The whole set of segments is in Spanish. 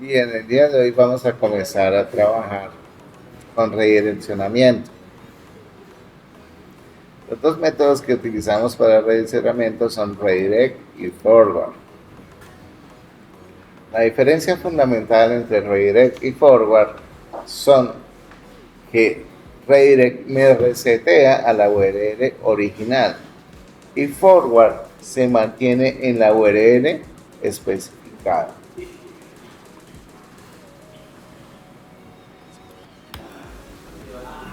Bien, el día de hoy vamos a comenzar a trabajar con redireccionamiento. Los dos métodos que utilizamos para redireccionamiento son redirect y forward. La diferencia fundamental entre redirect y forward son que redirect me resetea a la URL original y forward se mantiene en la URL especificada.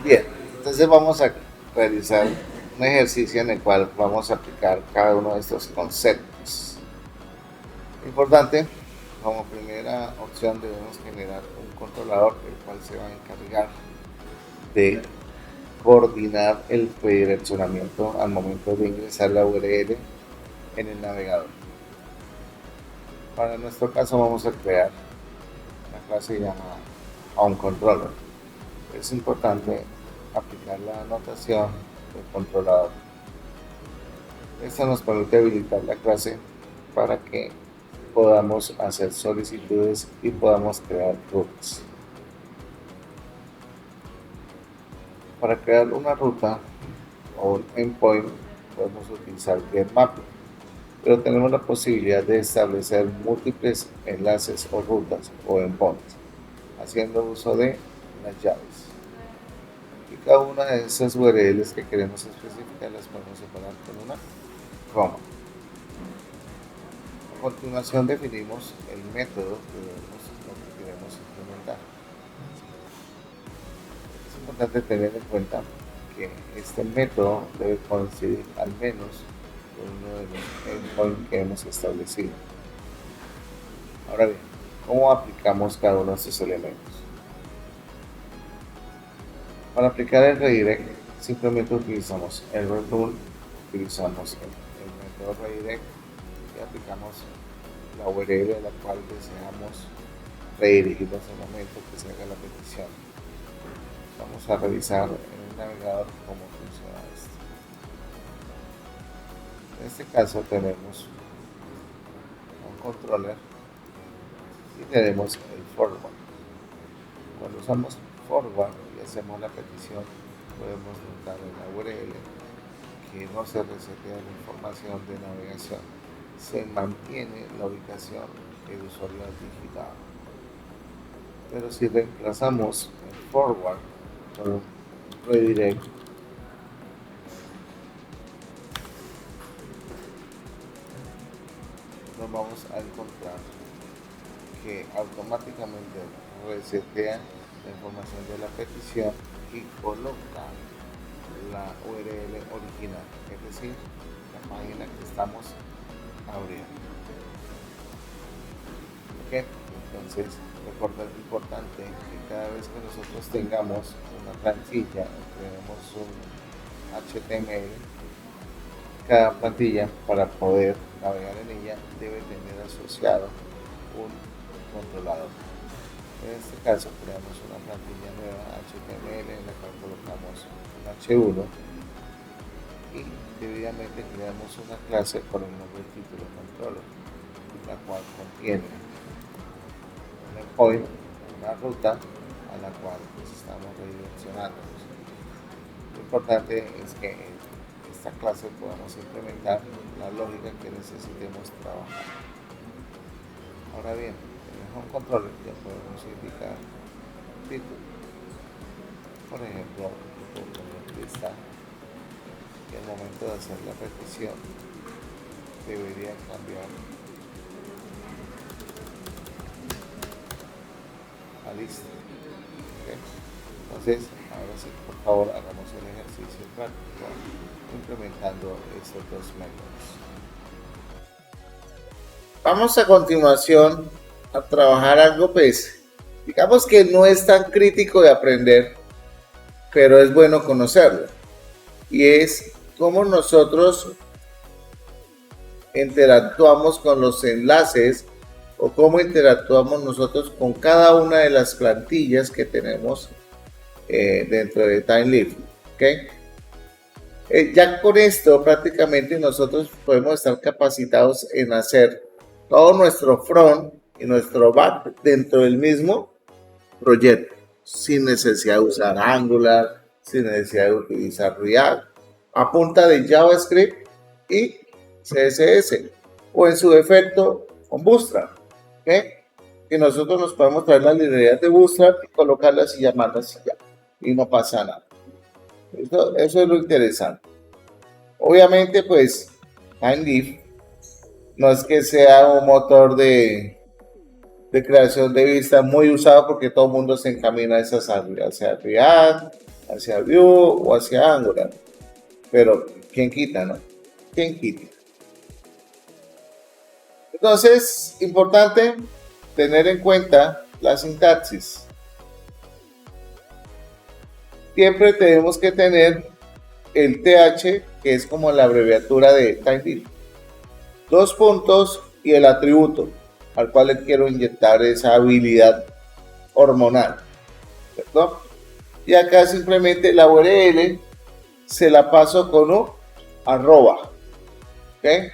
Bien, entonces vamos a realizar un ejercicio en el cual vamos a aplicar cada uno de estos conceptos. Importante, como primera opción debemos generar un controlador el cual se va a encargar de coordinar el redireccionamiento al momento de ingresar la URL en el navegador. Para nuestro caso vamos a crear una clase llamada onController. Es importante aplicar la anotación del controlador. Esto nos permite habilitar la clase para que podamos hacer solicitudes y podamos crear rutas. Para crear una ruta o un endpoint podemos utilizar getMapping, pero tenemos la posibilidad de establecer múltiples enlaces o rutas o endpoints haciendo uso de las llaves. Y cada una de esas URLs que queremos especificar las podemos separar con una coma. A continuación definimos el método que queremos implementar. Es importante tener en cuenta que este método debe coincidir al menos con uno de los endpoints que hemos establecido. Ahora bien, ¿cómo aplicamos cada uno de estos elementos? Para aplicar el redirect simplemente utilizamos el rule, utilizamos el método redirect y aplicamos la URL a la cual deseamos redirigirnos en el momento que se haga la petición. Vamos a revisar en el navegador cómo funciona esto. En este caso tenemos un controller y tenemos el forward. Cuando usamos forward y hacemos la petición, podemos notar en la URL que no se resetea la información de navegación, se mantiene la ubicación que el usuario ha digitado. Pero si reemplazamos el forward por redirect, nos vamos a encontrar que automáticamente resetea la información de la petición y coloca la URL original, es decir, la página que estamos abriendo. ¿Okay? Entonces, recordar lo importante que cada vez que nosotros tengamos una plantilla o creemos un HTML, cada plantilla para poder navegar en ella debe tener asociado un controlador. En este caso creamos una plantilla nueva HTML en la cual colocamos un H1 y debidamente creamos una clase con el nombre título controller, la cual contiene un endpoint, una ruta a la cual pues estamos redireccionando. Lo importante es que en esta clase podamos implementar la lógica que necesitemos trabajar. Ahora bien, en el home controller ya podemos indicar título. Por ejemplo, lista y al momento de hacer la petición debería cambiar a lista. ¿Okay? Entonces, ahora sí, por favor, hagamos el ejercicio práctico implementando estos dos métodos. Vamos a continuación a trabajar algo, pues, digamos que no es tan crítico de aprender, pero es bueno conocerlo. Y es cómo nosotros interactuamos con los enlaces o cómo interactuamos nosotros con cada una de las plantillas que tenemos dentro de TimeLeaf. ¿Okay? Ya con esto prácticamente nosotros podemos estar capacitados en hacer todo nuestro front y nuestro back dentro del mismo proyecto, sin necesidad de usar Angular, sin necesidad de utilizar React, a punta de JavaScript y CSS, o en su defecto con Bootstrap, ¿okay? Que nosotros nos podemos traer las librerías de Bootstrap y colocarlas y llamarlas y ya, y no pasa nada. Eso es lo interesante. Obviamente, pues, TimeLeaf no es que sea un motor de creación de vista muy usado porque todo el mundo se encamina a esas áreas, hacia React, hacia Vue o hacia Angular. Pero, ¿quién quita, no? ¿Quién quita? Entonces, importante tener en cuenta la sintaxis. Siempre tenemos que tener el TH, que es como la abreviatura de TimeLeaf. 2 puntos y el atributo al cual le quiero inyectar esa habilidad hormonal, ¿cierto? Y acá simplemente la URL se la paso con un arroba, ¿ok?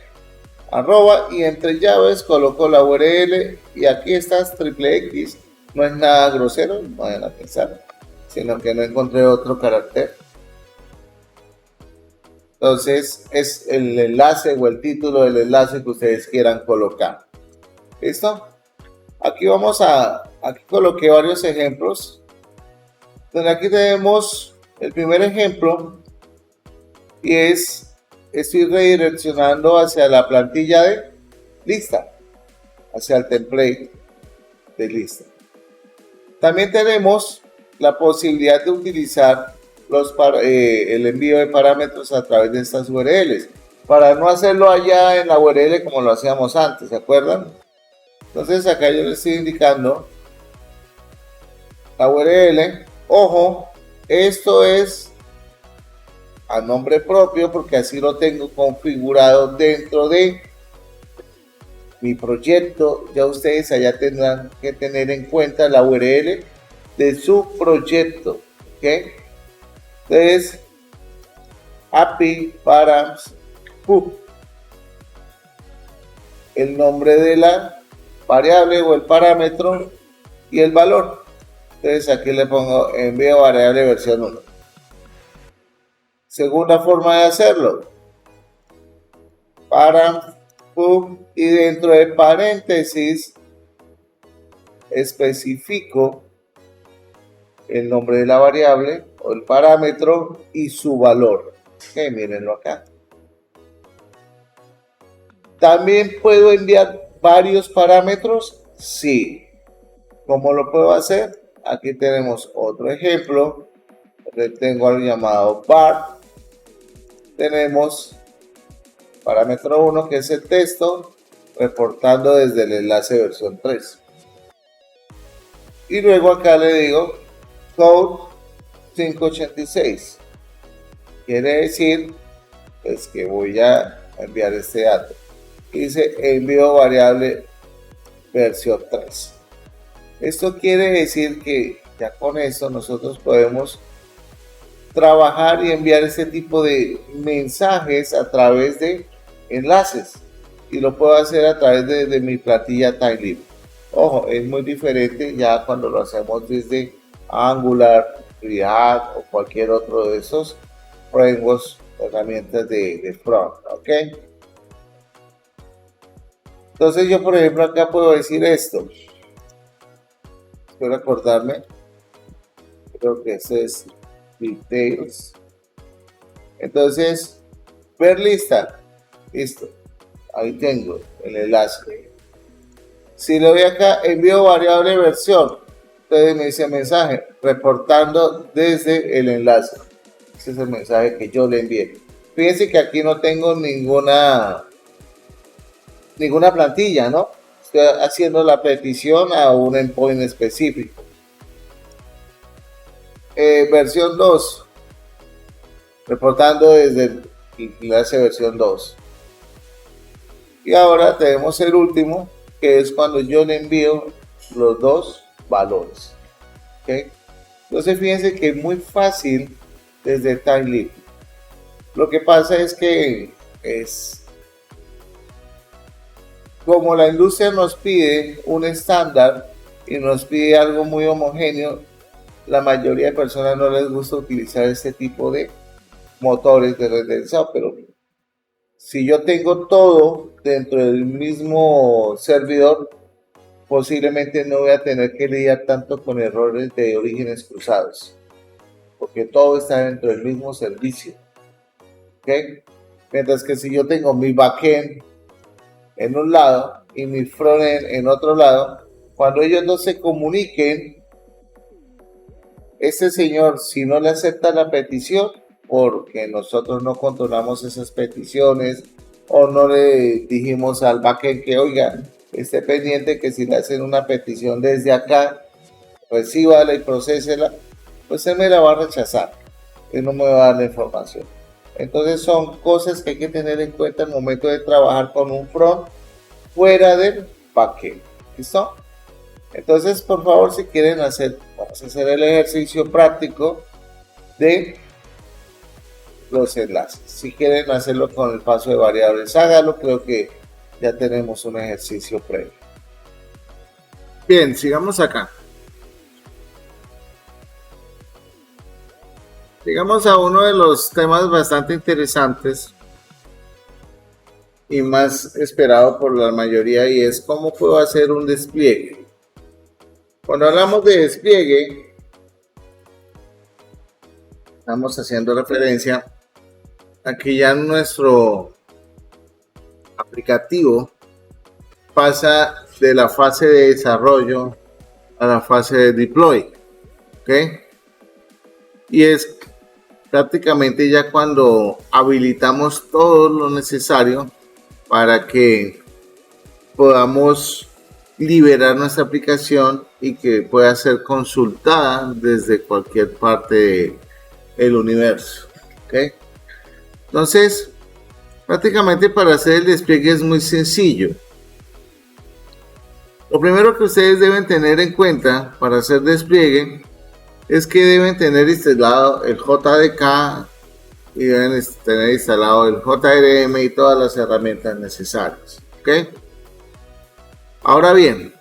Arroba, y entre llaves coloco la URL y aquí estás triple X, no es nada grosero, no vayan a pensar, sino que no encontré otro carácter. Entonces es el enlace o el título del enlace que ustedes quieran colocar. ¿Listo? Aquí aquí coloqué varios ejemplos. Entonces aquí tenemos el primer ejemplo y estoy redireccionando hacia la plantilla de lista, hacia el template de lista. También tenemos la posibilidad de utilizar el envío de parámetros a través de estas URLs, para no hacerlo allá en la URL como lo hacíamos antes, ¿se acuerdan? Entonces acá yo les estoy indicando la URL. Ojo, esto es a nombre propio porque así lo tengo configurado dentro de mi proyecto. Ya ustedes allá tendrán que tener en cuenta la URL de su proyecto, ¿ok? Entonces, API params el nombre de la variable o el parámetro y el valor. Entonces aquí le pongo envío variable versión 1. Segunda forma de hacerlo, param y dentro de paréntesis especifico el nombre de la variable o el parámetro y su valor. Okay, mírenlo acá. ¿También puedo enviar varios parámetros? Sí. ¿Cómo lo puedo hacer? Aquí tenemos otro ejemplo. Tengo algo llamado var. Tenemos parámetro 1 que es el texto, reportando desde el enlace versión 3. Y luego acá le digo code 586. Quiere decir pues, que voy a enviar este dato. Dice envío variable versión 3. Esto quiere decir que ya con esto nosotros podemos trabajar y enviar este tipo de mensajes a través de enlaces, y lo puedo hacer a través de mi plantilla TimeLeaf. Ojo, es muy diferente ya cuando lo hacemos desde Angular, React o cualquier otro de esos frameworks, herramientas de front, ¿ok? Entonces yo, por ejemplo, acá puedo decir esto. Espero acordarme. Creo que este es details. Entonces, ver lista. Listo. Ahí tengo el enlace. Si le doy acá, envío variable versión. Entonces me dice mensaje, reportando desde el enlace. Ese es el mensaje que yo le envié. Fíjense que aquí no tengo ninguna plantilla, ¿no? Estoy haciendo la petición a un endpoint específico. Versión 2, reportando desde el enlace versión 2. Y ahora tenemos el último, que es cuando yo le envío los dos valores. ¿Okay? Entonces fíjense que es muy fácil desde TimeLeaf. Lo que pasa es que como la industria nos pide un estándar y nos pide algo muy homogéneo, la mayoría de personas no les gusta utilizar este tipo de motores de renderizado, pero si yo tengo todo dentro del mismo servidor, posiblemente no voy a tener que lidiar tanto con errores de orígenes cruzados, porque todo está dentro del mismo servicio. ¿Okay? Mientras que si yo tengo mi backend en un lado y mi frontend en otro lado, cuando ellos no se comuniquen, este señor, si no le acepta la petición, porque nosotros no controlamos esas peticiones o no le dijimos al backend que, oiga, esté pendiente que si le hacen una petición desde acá, recíbala y procésela, pues él me la va a rechazar y no me va a dar la información. Entonces son cosas que hay que tener en cuenta al momento de trabajar con un front fuera del backend. ¿Listo? Entonces, por favor, si quieren hacer, vamos a hacer el ejercicio práctico de los enlaces. Si quieren hacerlo con el paso de variables, hágalo. Creo que ya tenemos un ejercicio previo. Bien, sigamos acá. Llegamos a uno de los temas bastante interesantes y más esperado por la mayoría, y es cómo puedo hacer un despliegue. Cuando hablamos de despliegue, estamos haciendo referencia a que ya nuestro aplicativo pasa de la fase de desarrollo a la fase de deploy. ¿Ok? Y es prácticamente ya cuando habilitamos todo lo necesario para que podamos liberar nuestra aplicación y que pueda ser consultada desde cualquier parte del universo. ¿Okay? Entonces, prácticamente para hacer el despliegue es muy sencillo. Lo primero que ustedes deben tener en cuenta para hacer despliegue es que deben tener instalado el JDK y deben tener instalado el JRM y todas las herramientas necesarias. ¿Okay? Ahora bien,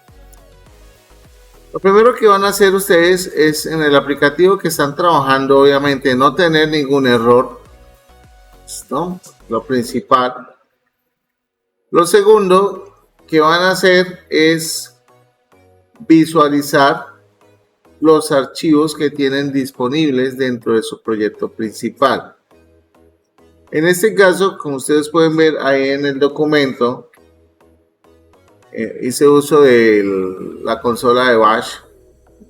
lo primero que van a hacer ustedes es en el aplicativo que están trabajando, obviamente no tener ningún error. ¿No? Lo principal. Lo segundo que van a hacer es visualizar los archivos que tienen disponibles dentro de su proyecto principal. En este caso, como ustedes pueden ver ahí en el documento, hice uso de la consola de Bash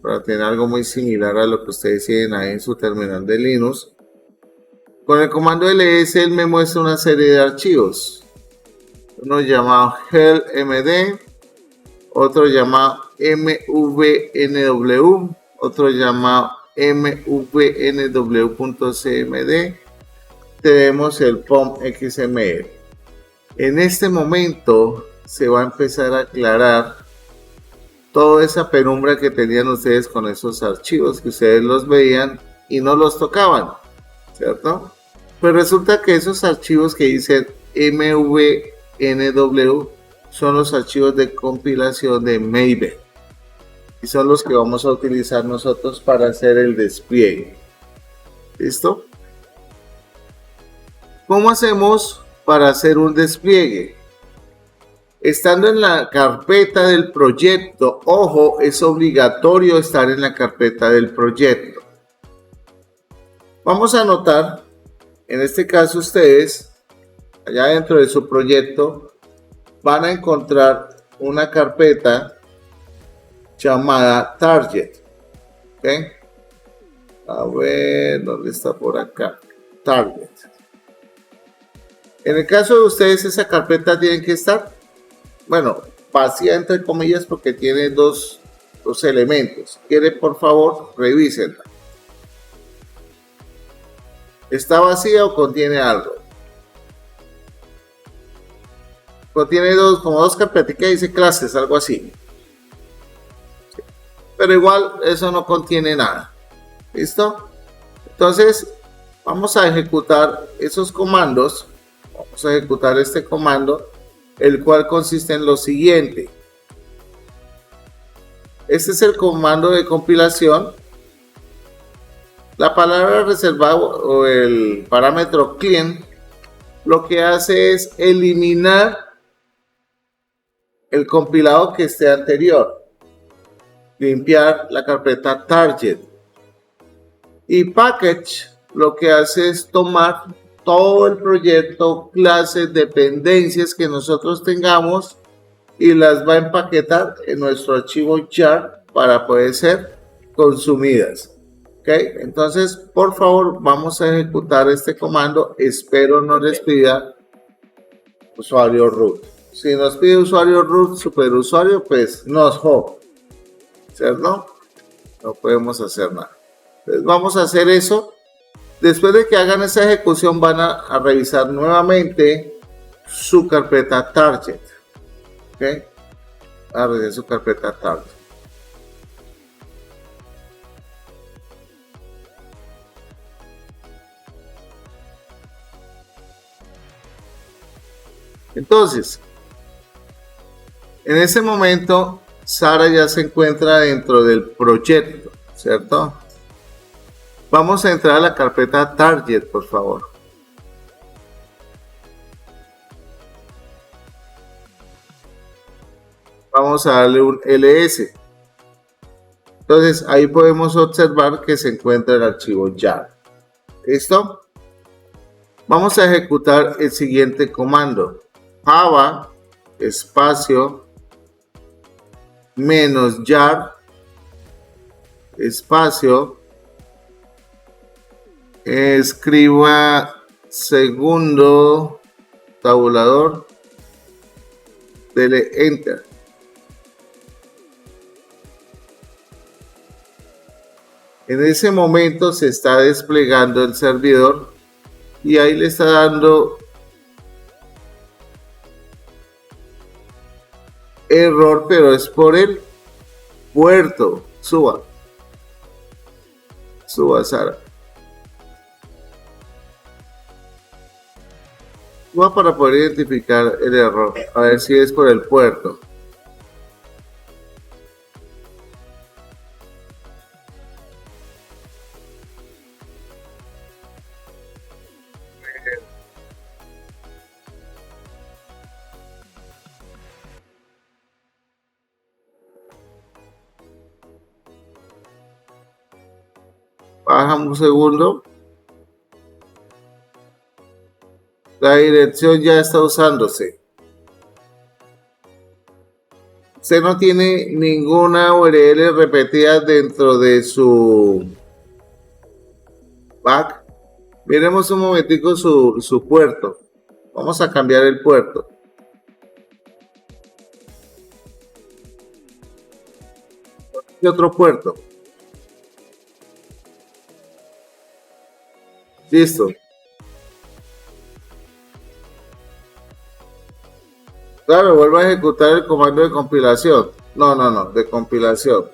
para tener algo muy similar a lo que ustedes tienen ahí en su terminal de Linux. Con el comando ls él me muestra una serie de archivos, uno llamado helmd, otro llamado mvnw, otro llamado mvnw.cmd, tenemos el pom xml. En este momento se va a empezar a aclarar toda esa penumbra que tenían ustedes con esos archivos, que ustedes los veían y no los tocaban, ¿cierto? Pues resulta que esos archivos que dicen mvnw son los archivos de compilación de Maven y son los que vamos a utilizar nosotros para hacer el despliegue. ¿Listo? ¿Cómo hacemos para hacer un despliegue? Estando en la carpeta del proyecto, ojo, es obligatorio estar en la carpeta del proyecto. Vamos a anotar, en este caso ustedes, allá dentro de su proyecto, van a encontrar una carpeta llamada Target. ¿Ok? A ver, ¿dónde está por acá? Target. En el caso de ustedes, esa carpeta tiene que estar, bueno, vacía entre comillas porque tiene dos elementos. ¿Quiere, por favor, revísenla? ¿Está vacía o contiene algo? Contiene como dos carpetas que dice clases, algo así. Pero igual eso no contiene nada. ¿Listo? Entonces vamos a ejecutar esos comandos. Vamos a ejecutar este comando el cual consiste en lo siguiente. Este es el comando de compilación. La palabra reservado o el parámetro clean lo que hace es eliminar el compilado que esté anterior, limpiar la carpeta target, y package lo que hace es tomar todo el proyecto, clases, dependencias que nosotros tengamos y las va a empaquetar en nuestro archivo jar para poder ser consumidas. ¿Ok? Entonces, por favor, vamos a ejecutar este comando. Espero no les pida usuario root. Si nos pide usuario root, superusuario, pues nos joda, ¿cierto? No podemos hacer nada. Entonces, vamos a hacer eso. Después de que hagan esa ejecución, van a revisar nuevamente su carpeta target. ¿Ok? A revisar su carpeta target. Entonces, en ese momento, Sara ya se encuentra dentro del proyecto, ¿cierto? Vamos a entrar a la carpeta target, por favor. Vamos a darle un ls. Entonces, ahí podemos observar que se encuentra el archivo jar. ¿Listo? Vamos a ejecutar el siguiente comando. Java espacio menos jar espacio escriba segundo tabulador, dele enter. En ese momento se está desplegando el servidor y ahí le está dando error, pero es por el puerto. Suba Sara. Suba para poder identificar el error, a ver si es por el puerto. Baja un segundo. La dirección ya está usándose. Usted no tiene ninguna URL repetida dentro de su back. Miremos un momentico su puerto. Vamos a cambiar el puerto. ¿Qué otro puerto? Listo. Claro, vuelvo a ejecutar el comando de compilación. No, de compilación.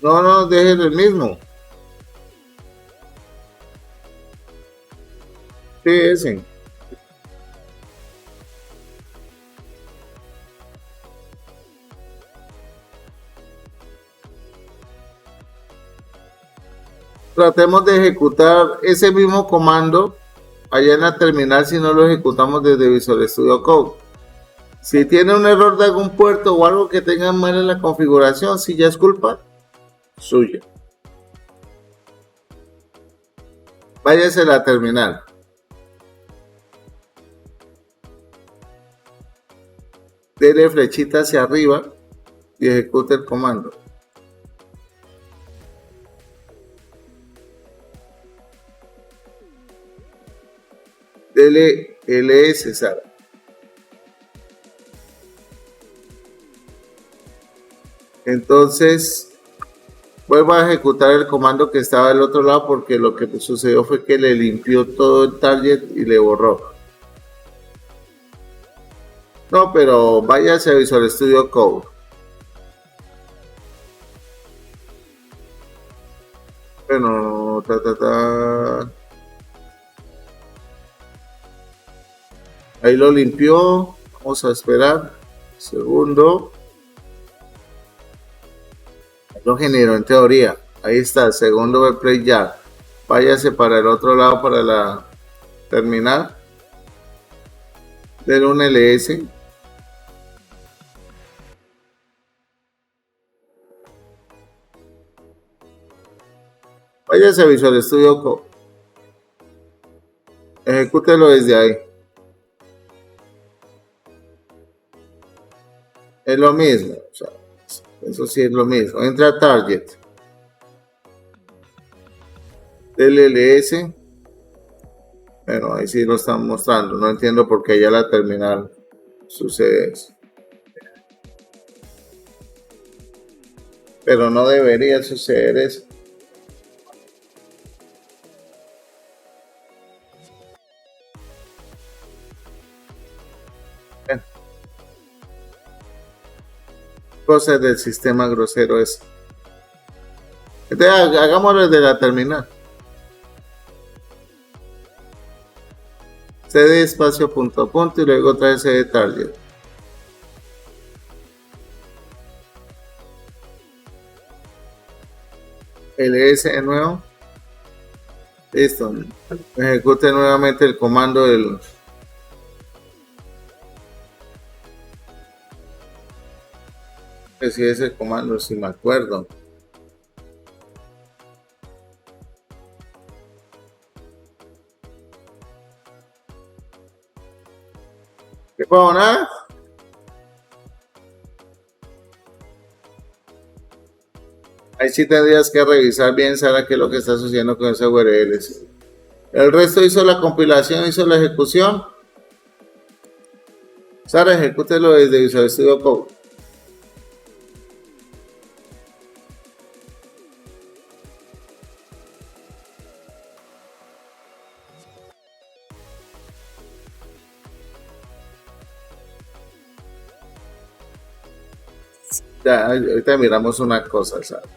No, dejen el mismo. Sí, ese. Tratemos de ejecutar ese mismo comando allá en la terminal si no lo ejecutamos desde Visual Studio Code. Si tiene un error de algún puerto o algo que tenga mal en la configuración, si ya es culpa suya. Váyase a la terminal. Dele flechita hacia arriba y ejecute el comando. Dele ls, Sara. Entonces, vuelvo a ejecutar el comando que estaba del otro lado porque lo que sucedió fue que le limpió todo el target y le borró. No, pero váyase a Visual Studio Code. Bueno, ahí lo limpió. Vamos a esperar. Segundo. Lo generó en teoría. Ahí está, segundo web play ya. Váyase para el otro lado para la terminal. Del un LS. Váyase a Visual Studio Code. Ejecútelo desde ahí. Es lo mismo. O sea, eso sí es lo mismo. Entra a Target. LLS. Bueno, ahí sí lo están mostrando. No entiendo por qué ya la terminal sucede eso. Pero no debería suceder eso. Cosas del sistema grosero es. Entonces, hagámoslo desde la terminal. cd espacio punto a punto y luego trae cd target. ls de nuevo. Listo. Ejecute nuevamente el comando del. Que si es el comando, si me acuerdo. ¿Qué puedo nada? Ahí sí tendrías que revisar bien, Sara, qué es lo que está sucediendo con ese URL. El resto hizo la compilación, hizo la ejecución. Sara, ejecútelo desde Visual Studio Code. Ya, ahorita miramos una cosa, Sara.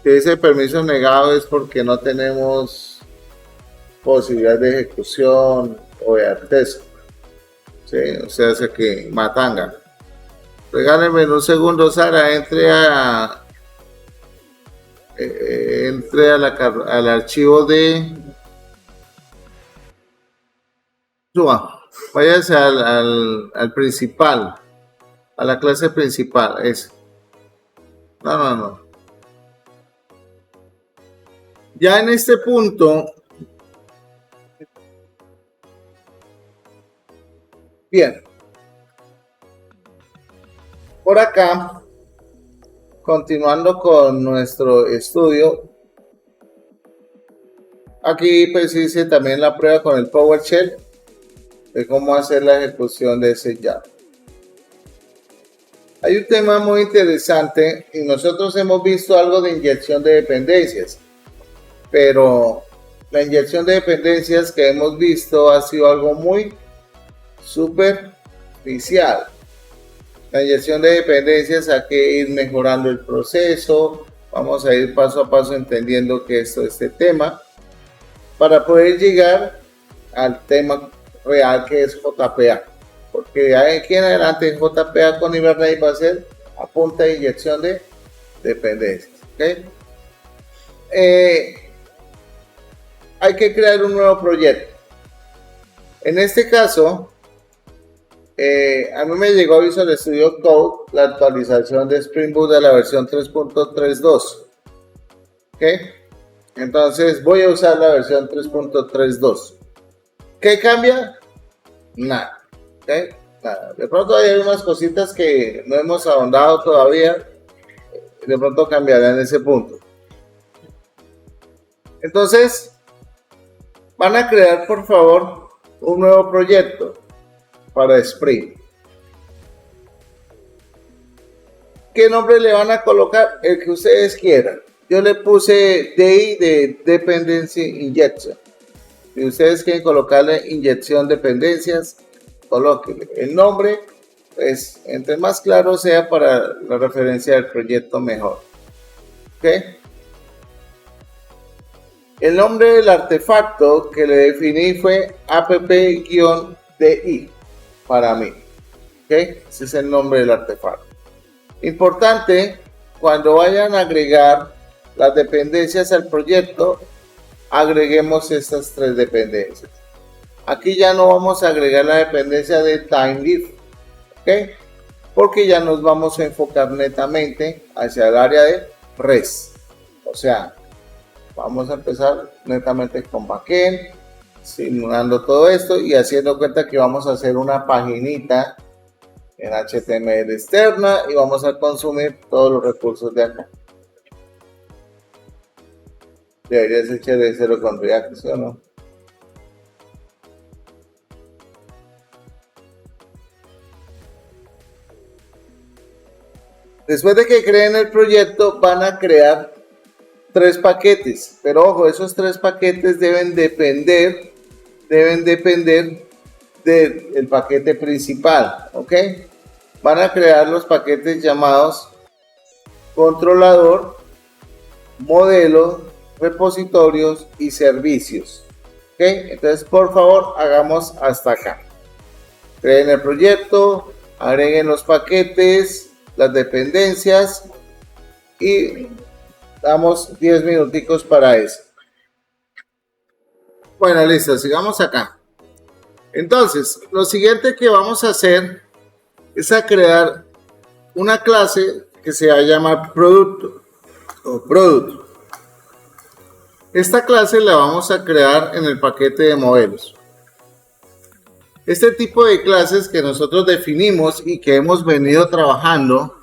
Si ese permiso negado es porque no tenemos posibilidad de ejecución o de acceso. ¿Sí? O sea, hace que matanga. Regálenme un segundo, Sara, entre al archivo de. Váyase al principal, a la clase principal. No. Ya en este punto, bien, por acá, continuando con nuestro estudio, aquí pues hice también la prueba con el PowerShell de cómo hacer la ejecución de ese Java. Hay un tema muy interesante y nosotros hemos visto algo de inyección de dependencias, pero la inyección de dependencias que hemos visto ha sido algo muy superficial. La inyección de dependencias hay que ir mejorando el proceso, vamos a ir paso a paso entendiendo que esto es este tema para poder llegar al tema real que es JPA, porque de aquí en adelante JPA con Hibernate va a ser a punta de inyección de dependencias. ¿Okay? Hay que crear un nuevo proyecto. En este caso, a mí me llegó a Visual Studio Code la actualización de Spring Boot de la versión 3.32. ¿Okay? Entonces voy a usar la versión 3.32. ¿Qué cambia? Nada. ¿Okay? Nada. De pronto hay unas cositas que no hemos ahondado todavía. De pronto cambiarán en ese punto. Entonces, van a crear, por favor, un nuevo proyecto para Spring. ¿Qué nombre le van a colocar? El que ustedes quieran. Yo le puse DI de Dependency Injection. Si ustedes quieren colocarle inyección de dependencias, colóquele. El nombre, pues, entre más claro sea para la referencia del proyecto, mejor. ¿Ok? El nombre del artefacto que le definí fue app-di para mí. ¿Ok? Ese es el nombre del artefacto. Importante, cuando vayan a agregar las dependencias al proyecto, agreguemos estas 3 dependencias. Aquí ya no vamos a agregar la dependencia de TimeLeaf, ¿ok? Porque ya nos vamos a enfocar netamente hacia el área de REST. O sea, vamos a empezar netamente con backend, simulando todo esto y haciendo cuenta que vamos a hacer una paginita en HTML externa y vamos a consumir todos los recursos de acá. Debería ser chévere cero con React, ¿sí o no? Después de que creen el proyecto, van a crear 3 paquetes, pero ojo, esos 3 paquetes deben depender del paquete principal, ¿ok? Van a crear los paquetes llamados controlador, modelo, repositorios y servicios, ¿ok? Entonces, por favor, hagamos hasta acá. Creen el proyecto, agreguen los paquetes, las dependencias y damos 10 minuticos para eso. Bueno, listo, sigamos acá. Entonces, lo siguiente que vamos a hacer es a crear una clase que se va a llamar producto o product. Esta clase la vamos a crear en el paquete de modelos. Este tipo de clases que nosotros definimos y que hemos venido trabajando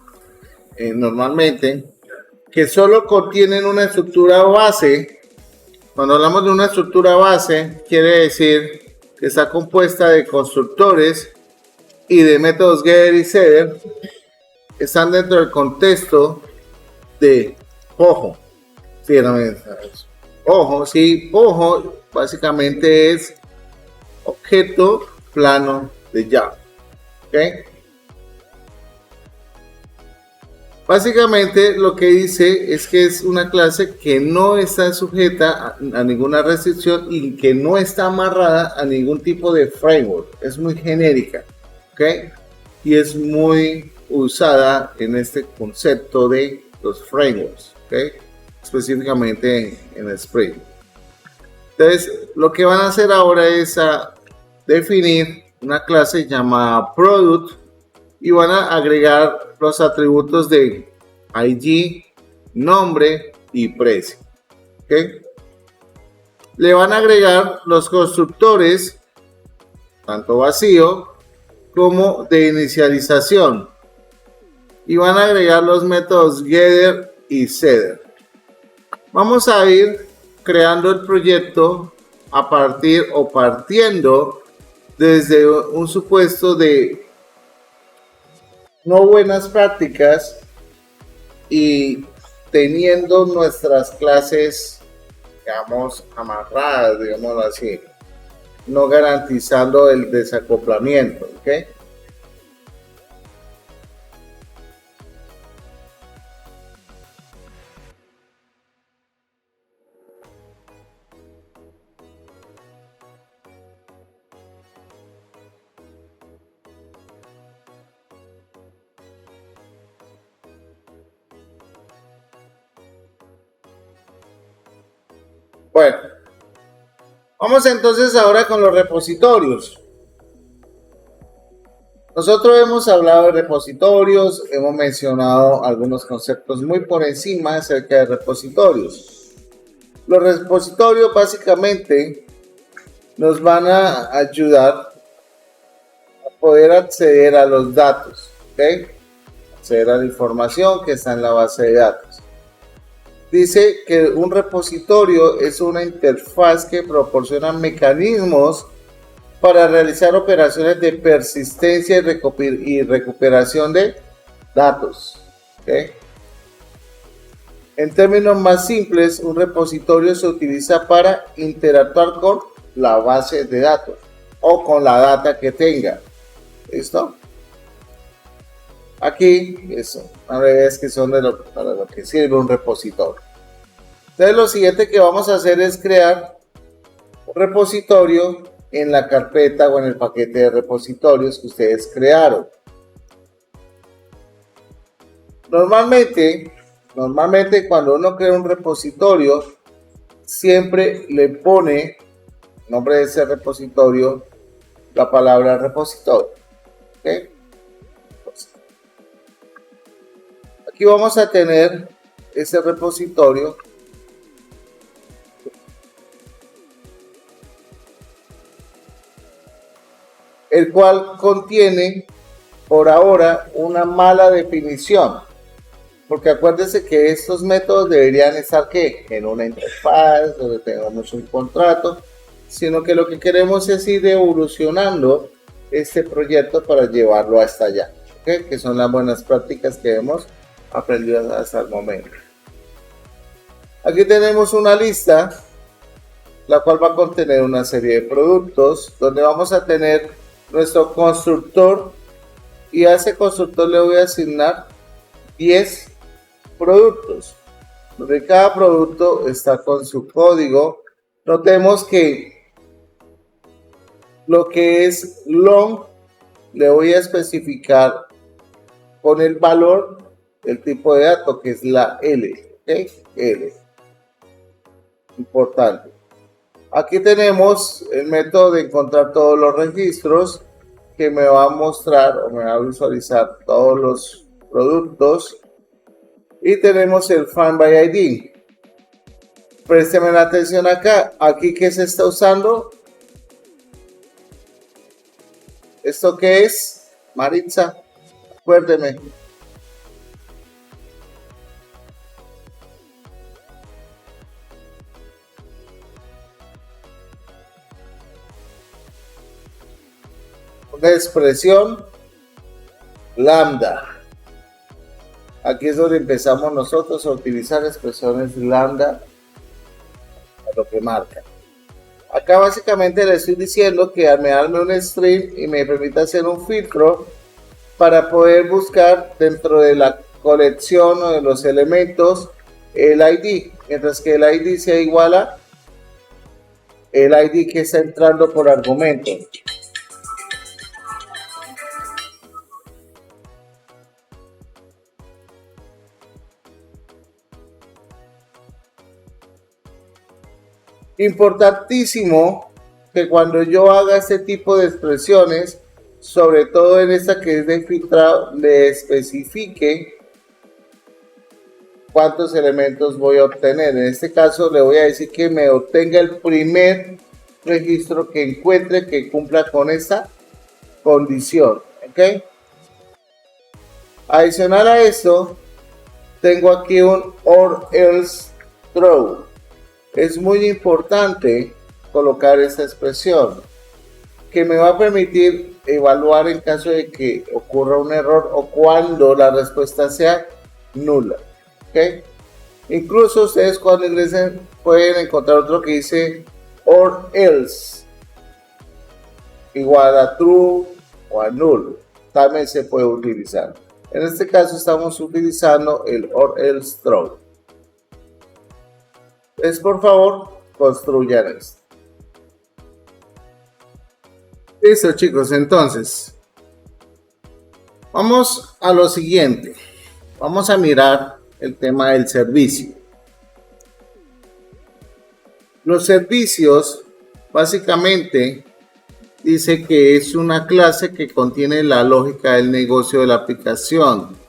normalmente, que solo contienen una estructura base. Cuando hablamos de una estructura base, quiere decir que está compuesta de constructores y de métodos getter y setter. Están dentro del contexto de POJO. Sí, no me Ojo, sí, POJO básicamente es objeto plano de Java. ¿Ok? Básicamente lo que dice es que es una clase que no está sujeta a ninguna restricción y que no está amarrada a ningún tipo de framework. Es muy genérica, ¿ok? Y es muy usada en este concepto de los frameworks, ¿ok? Específicamente en Spring. Entonces, lo que van a hacer ahora es definir una clase llamada Product y van a agregar los atributos de ID, nombre y precio. ¿Okay? Le van a agregar los constructores, tanto vacío como de inicialización. Y van a agregar los métodos getter y setter. Vamos a ir creando el proyecto a partir o partiendo desde un supuesto de no buenas prácticas y teniendo nuestras clases, digamos, amarradas, digámoslo así, no garantizando el desacoplamiento, ¿ok? Bueno, vamos entonces ahora con los repositorios. Nosotros hemos hablado de repositorios, hemos mencionado algunos conceptos muy por encima acerca de repositorios. Los repositorios básicamente nos van a ayudar a poder acceder a los datos, ¿ok? Acceder a la información que está en la base de datos. Dice que un repositorio es una interfaz que proporciona mecanismos para realizar operaciones de persistencia y recuperación de datos. ¿Okay? En términos más simples, un repositorio se utiliza para interactuar con la base de datos o con la data que tenga. ¿Listo? Aquí, eso, una vez que son para lo que sirve un repositorio. Entonces lo siguiente que vamos a hacer es crear un repositorio en la carpeta o en el paquete de repositorios que ustedes crearon. Normalmente cuando uno crea un repositorio, siempre le pone nombre de ese repositorio la palabra repositorio. ¿Okay? Aquí vamos a tener ese repositorio el cual contiene por ahora una mala definición, porque acuérdense que estos métodos deberían estar ¿qué? En una interfaz donde tengamos un contrato, sino que lo que queremos es ir evolucionando este proyecto para llevarlo hasta allá, ¿okay? Que son las buenas prácticas que hemos aprendido hasta el momento. Aquí tenemos una lista la cual va a contener una serie de productos donde vamos a tener nuestro constructor, y a ese constructor le voy a asignar 10 productos, donde cada producto está con su código. Notemos que lo que es long le voy a especificar con el valor del tipo de dato que es la L, ¿okay? L, importante. Aquí tenemos el método de encontrar todos los registros que me va a mostrar o me va a visualizar todos los productos, y tenemos el Find by ID. Présteme la atención acá. Aquí, ¿qué se está usando? ¿Esto qué es? Maritza, acuérdeme. Una expresión lambda. Aquí es donde empezamos nosotros a utilizar expresiones lambda a lo que marca. Acá básicamente le estoy diciendo que me arme un string y me permita hacer un filtro para poder buscar dentro de la colección o de los elementos el ID, mientras que el ID sea igual a el ID que está entrando por argumento. Importantísimo que cuando yo haga este tipo de expresiones, sobre todo en esta que es de filtrado, le especifique cuántos elementos voy a obtener. En este caso le voy a decir que me obtenga el primer registro que encuentre que cumpla con esta condición, ¿ok? Adicional a esto, tengo aquí un or else throw. Es muy importante colocar esta expresión que me va a permitir evaluar en caso de que ocurra un error o cuando la respuesta sea nula. ¿Okay? Incluso ustedes cuando ingresen pueden encontrar otro que dice or else igual a true o a null. También se puede utilizar. En este caso estamos utilizando el or else throw. Por favor, construyan esto. Listo, chicos, entonces vamos a lo siguiente. Vamos a mirar el tema del servicio. Los servicios básicamente dice que es una clase que contiene la lógica del negocio de la aplicación.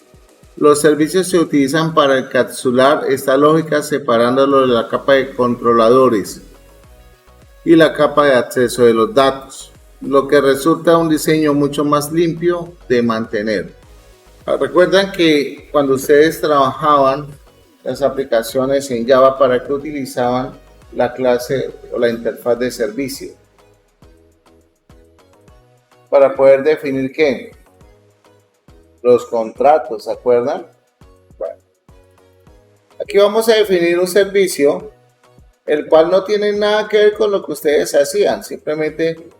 Los servicios se utilizan para encapsular esta lógica separándolo de la capa de controladores y la capa de acceso de los datos, lo que resulta un diseño mucho más limpio de mantener. Recuerdan que cuando ustedes trabajaban las aplicaciones en Java, ¿para qué utilizaban la clase o la interfaz de servicio? Para poder definir ¿qué? Los contratos, ¿se acuerdan? Bueno, aquí vamos a definir un servicio el cual no tiene nada que ver con lo que ustedes hacían, simplemente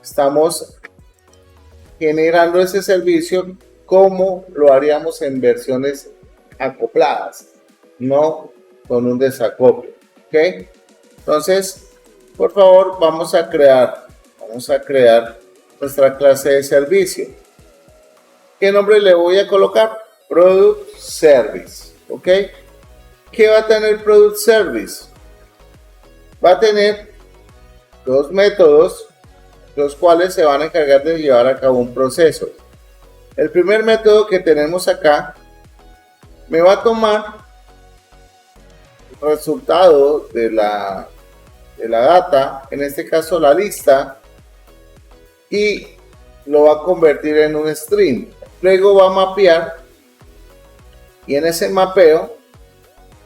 estamos generando ese servicio como lo haríamos en versiones acopladas, no con un desacople. ¿Ok? Entonces, por favor, vamos a crear nuestra clase de servicio. ¿Qué nombre le voy a colocar? Product Service. ¿Ok? ¿Qué va a tener Product Service? Va a tener dos métodos, los cuales se van a encargar de llevar a cabo un proceso. El primer método que tenemos acá me va a tomar el resultado de la data, en este caso la lista, y lo va a convertir en un string. Luego va a mapear, y en ese mapeo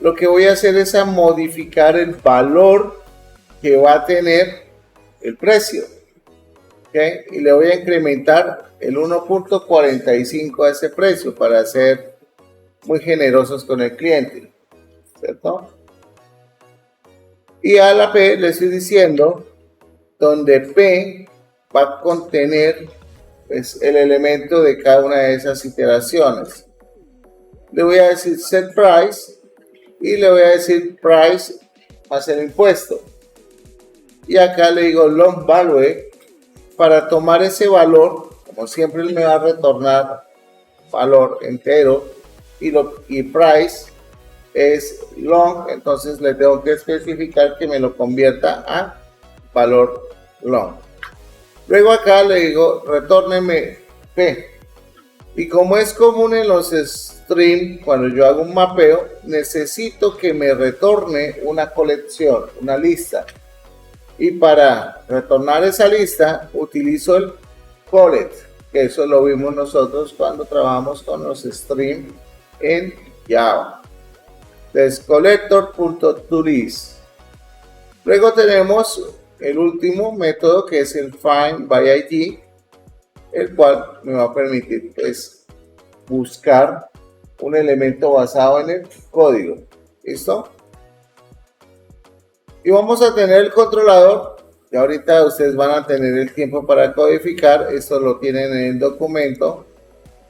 lo que voy a hacer es a modificar el valor que va a tener el precio. ¿Okay? Y le voy a incrementar el 1.45 a ese precio para ser muy generosos con el cliente, ¿cierto? Y a la P le estoy diciendo donde P va a contener pues, el elemento de cada una de esas iteraciones. Le voy a decir set price y le voy a decir price más el impuesto. Y acá le digo long value para tomar ese valor, como siempre me va a retornar valor entero y price es long, entonces le tengo que especificar que me lo convierta a valor long. Luego acá le digo retórneme P, y como es común en los streams, cuando yo hago un mapeo, necesito que me retorne una colección, una lista. Y para retornar esa lista utilizo el collect, que eso lo vimos nosotros cuando trabajamos con los streams en Java. Entonces collector.toList. Luego tenemos el último método que es el find by ID, el cual me va a permitir pues buscar un elemento basado en el código. ¿Listo? Y vamos a tener el controlador, y ahorita ustedes van a tener el tiempo para codificar, esto lo tienen en el documento,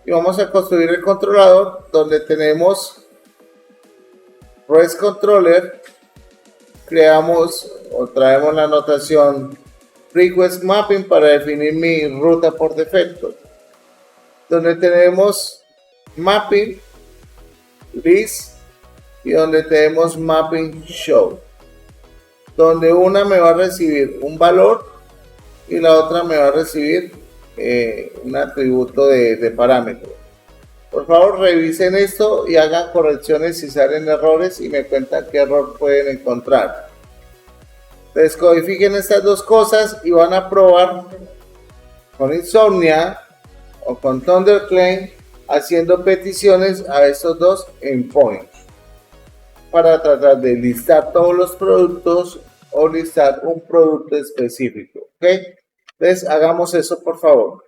y vamos a construir el controlador donde tenemos REST controller, creamos o traemos la notación request mapping para definir mi ruta por defecto, donde tenemos mapping list y donde tenemos mapping show, donde una me va a recibir un valor y la otra me va a recibir un atributo de parámetro. Por favor revisen esto y hagan correcciones si salen errores y me cuentan qué error pueden encontrar. Descodifiquen estas dos cosas y van a probar con Insomnia o con ThunderClaim haciendo peticiones a estos dos endpoints para tratar de listar todos los productos o listar un producto específico. ¿Ok? Entonces hagamos eso por favor.